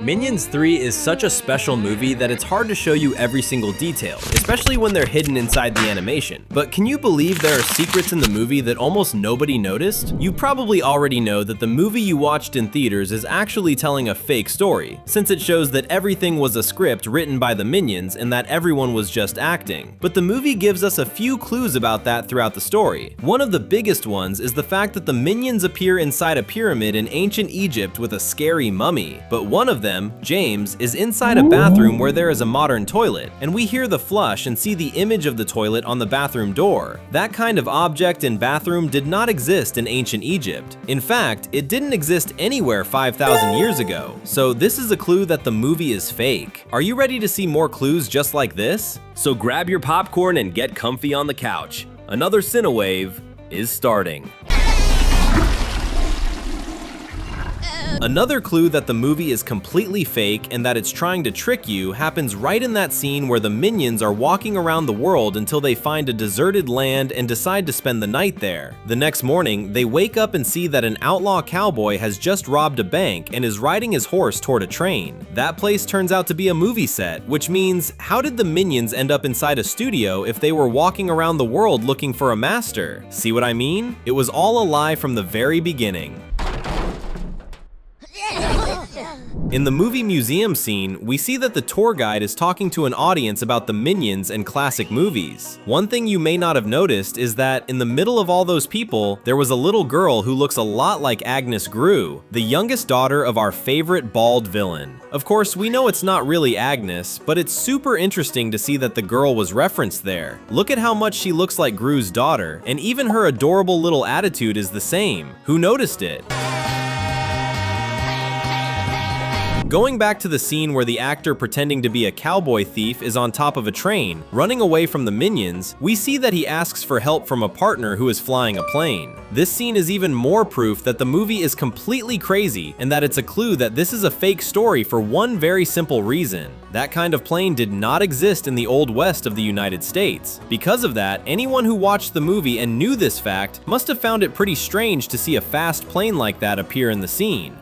Minions 3 is such a special movie that it's hard to show you every single detail, especially when they're hidden inside the animation. But can you believe there are secrets in the movie that almost nobody noticed? You probably already know that the movie you watched in theaters is actually telling a fake story, since it shows that everything was a script written by the Minions and that everyone was just acting. But the movie gives us a few clues about that throughout the story. One of the biggest ones is the fact that the Minions appear inside a pyramid in ancient Egypt with a scary mummy, but one of them, James, is inside a bathroom where there is a modern toilet, and we hear the flush and see the image of the toilet on the bathroom door. That kind of object in bathroom did not exist in ancient Egypt. In fact, it didn't exist anywhere 5,000 years ago, so this is a clue that the movie is fake. Are you ready to see more clues just like this? So grab your popcorn and get comfy on the couch. Another Cinewave is starting. Another clue that the movie is completely fake and that it's trying to trick you happens right in that scene where the Minions are walking around the world until they find a deserted land and decide to spend the night there. The next morning, they wake up and see that an outlaw cowboy has just robbed a bank and is riding his horse toward a train. That place turns out to be a movie set, which means, how did the Minions end up inside a studio if they were walking around the world looking for a master? See what I mean? It was all a lie from the very beginning. In the movie museum scene, we see that the tour guide is talking to an audience about the Minions and classic movies. One thing you may not have noticed is that in the middle of all those people, there was a little girl who looks a lot like Agnes Gru, the youngest daughter of our favorite bald villain. Of course, we know it's not really Agnes, but it's super interesting to see that the girl was referenced there. Look at how much she looks like Gru's daughter, and even her adorable little attitude is the same. Who noticed it? Going back to the scene where the actor pretending to be a cowboy thief is on top of a train, running away from the Minions, we see that he asks for help from a partner who is flying a plane. This scene is even more proof that the movie is completely crazy and that it's a clue that this is a fake story for one very simple reason. That kind of plane did not exist in the Old West of the United States. Because of that, anyone who watched the movie and knew this fact must have found it pretty strange to see a fast plane like that appear in the scene.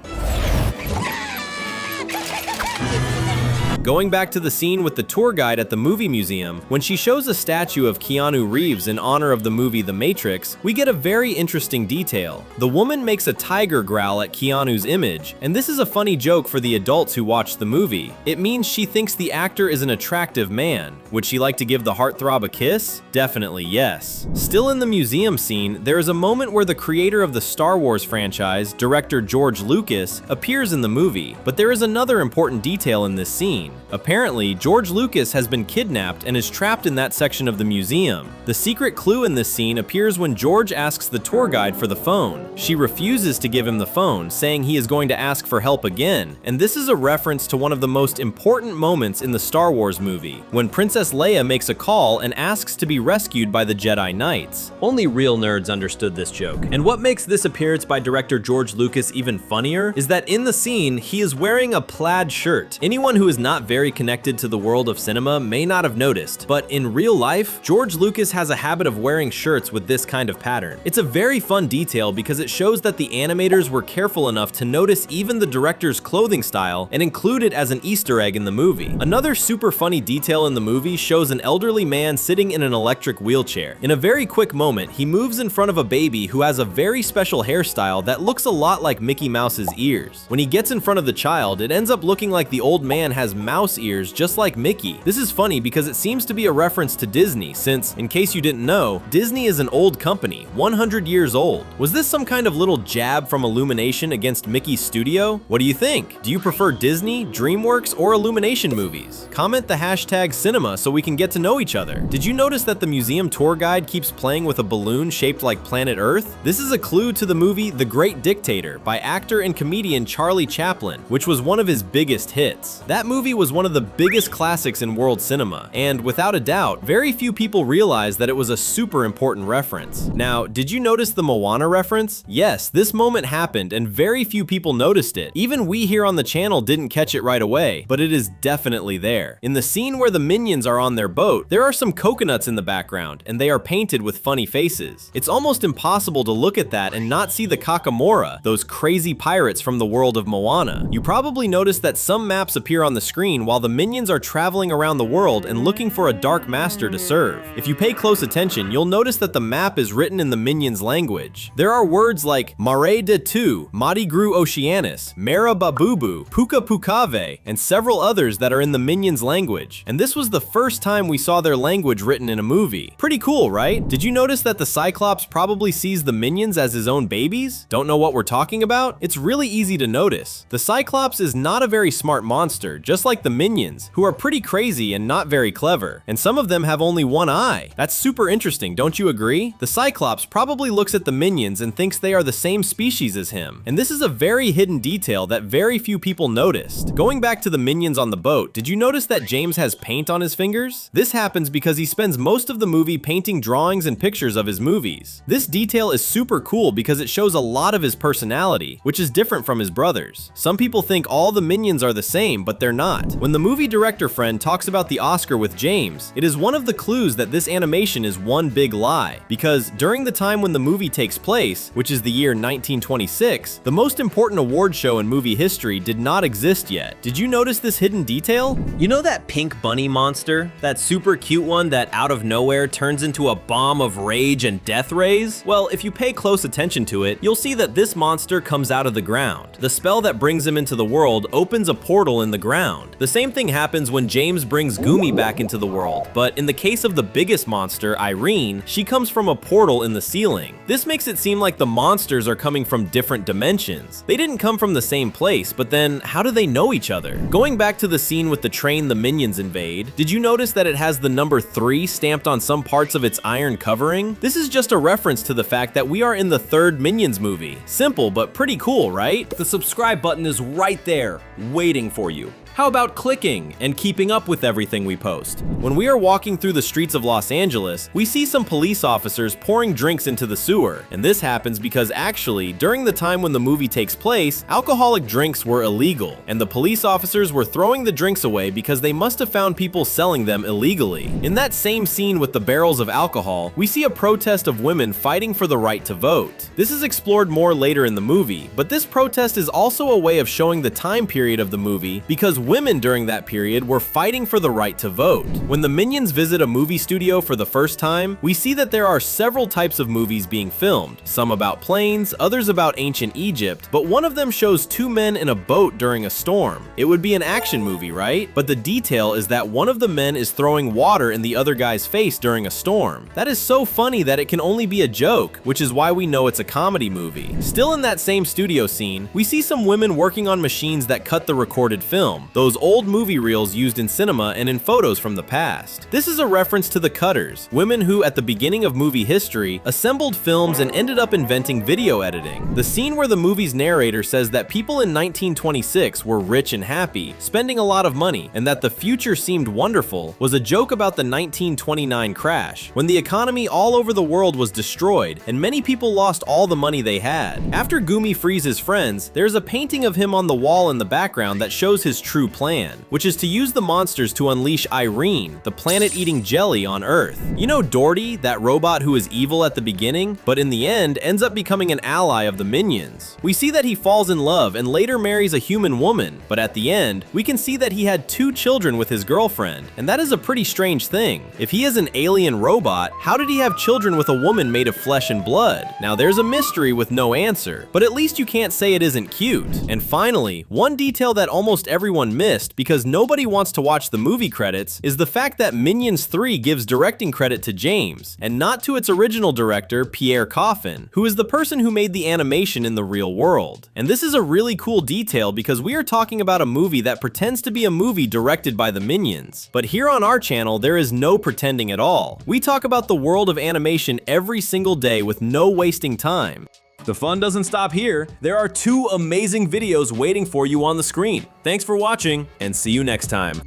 Going back to the scene with the tour guide at the movie museum, when she shows a statue of Keanu Reeves in honor of the movie The Matrix, we get a very interesting detail. The woman makes a tiger growl at Keanu's image, and this is a funny joke for the adults who watch the movie. It means she thinks the actor is an attractive man. Would she like to give the heartthrob a kiss? Definitely yes. Still in the museum scene, there is a moment where the creator of the Star Wars franchise, director George Lucas, appears in the movie, but there is another important detail in this scene. Apparently, George Lucas has been kidnapped and is trapped in that section of the museum. The secret clue in this scene appears when George asks the tour guide for the phone. She refuses to give him the phone, saying he is going to ask for help again, and this is a reference to one of the most important moments in the Star Wars movie, when Princess Leia makes a call and asks to be rescued by the Jedi Knights. Only real nerds understood this joke. And what makes this appearance by director George Lucas even funnier is that in the scene, he is wearing a plaid shirt. Anyone who is not very connected to the world of cinema may not have noticed, but in real life, George Lucas has a habit of wearing shirts with this kind of pattern. It's a very fun detail because it shows that the animators were careful enough to notice even the director's clothing style and include it as an Easter egg in the movie. Another super funny detail in the movie shows an elderly man sitting in an electric wheelchair. In a very quick moment, he moves in front of a baby who has a very special hairstyle that looks a lot like Mickey Mouse's ears. When he gets in front of the child, it ends up looking like the old man has mouse ears just like Mickey. This is funny because it seems to be a reference to Disney since, in case you didn't know, Disney is an old company, 100 years old. Was this some kind of little jab from Illumination against Mickey's studio? What do you think? Do you prefer Disney, DreamWorks, or Illumination movies? Comment the hashtag cinema so we can get to know each other. Did you notice that the museum tour guide keeps playing with a balloon shaped like planet Earth? This is a clue to the movie The Great Dictator by actor and comedian Charlie Chaplin, which was one of his biggest hits. That movie was was one of the biggest classics in world cinema, and without a doubt, very few people realized that it was a super important reference. Now, did you notice the Moana reference? Yes, this moment happened and very few people noticed it. Even we here on the channel didn't catch it right away, but it is definitely there. In the scene where the minions are on their boat, there are some coconuts in the background, and they are painted with funny faces. It's almost impossible to look at that and not see the Kakamora, those crazy pirates from the world of Moana. You probably noticed that some maps appear on the screen while the minions are traveling around the world and looking for a dark master to serve. If you pay close attention, you'll notice that the map is written in the minions' language. There are words like Mare de Tu, Madi Gru Oceanus, Mera Babubu, Puka Pukave, and several others that are in the minions' language. And this was the first time we saw their language written in a movie. Pretty cool, right? Did you notice that the Cyclops probably sees the minions as his own babies? Don't know what we're talking about? It's really easy to notice. The Cyclops is not a very smart monster, just like the minions, who are pretty crazy and not very clever. And some of them have only one eye. That's super interesting, don't you agree? The Cyclops probably looks at the minions and thinks they are the same species as him. And this is a very hidden detail that very few people noticed. Going back to the minions on the boat, did you notice that James has paint on his fingers? This happens because he spends most of the movie painting drawings and pictures of his movies. This detail is super cool because it shows a lot of his personality, which is different from his brothers. Some people think all the minions are the same, but they're not. When the movie director friend talks about the Oscar with James, it is one of the clues that this animation is one big lie, because during the time when the movie takes place, which is the year 1926, the most important award show in movie history did not exist yet. Did you notice this hidden detail? You know that pink bunny monster? That super cute one that out of nowhere turns into a bomb of rage and death rays? Well, if you pay close attention to it, you'll see that this monster comes out of the ground. The spell that brings him into the world opens a portal in the ground. The same thing happens when James brings Gumi back into the world, but in the case of the biggest monster, Irene, she comes from a portal in the ceiling. This makes it seem like the monsters are coming from different dimensions. They didn't come from the same place, but then how do they know each other? Going back to the scene with the train the minions invade, did you notice that it has the number 3 stamped on some parts of its iron covering? This is just a reference to the fact that we are in the 3rd Minions movie. Simple, but pretty cool, right? The subscribe button is right there, waiting for you. How about clicking and keeping up with everything we post? When we are walking through the streets of Los Angeles, we see some police officers pouring drinks into the sewer. And this happens because actually, during the time when the movie takes place, alcoholic drinks were illegal. And the police officers were throwing the drinks away because they must have found people selling them illegally. In that same scene with the barrels of alcohol, we see a protest of women fighting for the right to vote. This is explored more later in the movie, but this protest is also a way of showing the time period of the movie because women during that period were fighting for the right to vote. When the minions visit a movie studio for the first time, we see that there are several types of movies being filmed, some about planes, others about ancient Egypt, but one of them shows 2 men in a boat during a storm. It would be an action movie, right? But the detail is that one of the men is throwing water in the other guy's face during a storm. That is so funny that it can only be a joke, which is why we know it's a comedy movie. Still in that same studio scene, we see some women working on machines that cut the recorded film, those old movie reels used in cinema and in photos from the past. This is a reference to the cutters, women who at the beginning of movie history assembled films and ended up inventing video editing. The scene where the movie's narrator says that people in 1926 were rich and happy, spending a lot of money, and that the future seemed wonderful was a joke about the 1929 crash, when the economy all over the world was destroyed and many people lost all the money they had. After Gumi frees his friends, there's a painting of him on the wall in the background that shows his true plan, which is to use the monsters to unleash Irene, the planet-eating jelly on Earth. You know Doherty, that robot who is evil at the beginning, but in the end ends up becoming an ally of the minions. We see that he falls in love and later marries a human woman, but at the end, we can see that he had 2 children with his girlfriend, and that is a pretty strange thing. If he is an alien robot, how did he have children with a woman made of flesh and blood? Now there's a mystery with no answer, but at least you can't say it isn't cute. And finally, one detail that almost everyone missed because nobody wants to watch the movie credits is the fact that Minions 3 gives directing credit to James, and not to its original director, Pierre Coffin, who is the person who made the animation in the real world. And this is a really cool detail because we are talking about a movie that pretends to be a movie directed by the Minions. But here on our channel, there is no pretending at all. We talk about the world of animation every single day with no wasting time. The fun doesn't stop here. There are 2 amazing videos waiting for you on the screen. Thanks for watching, and see you next time.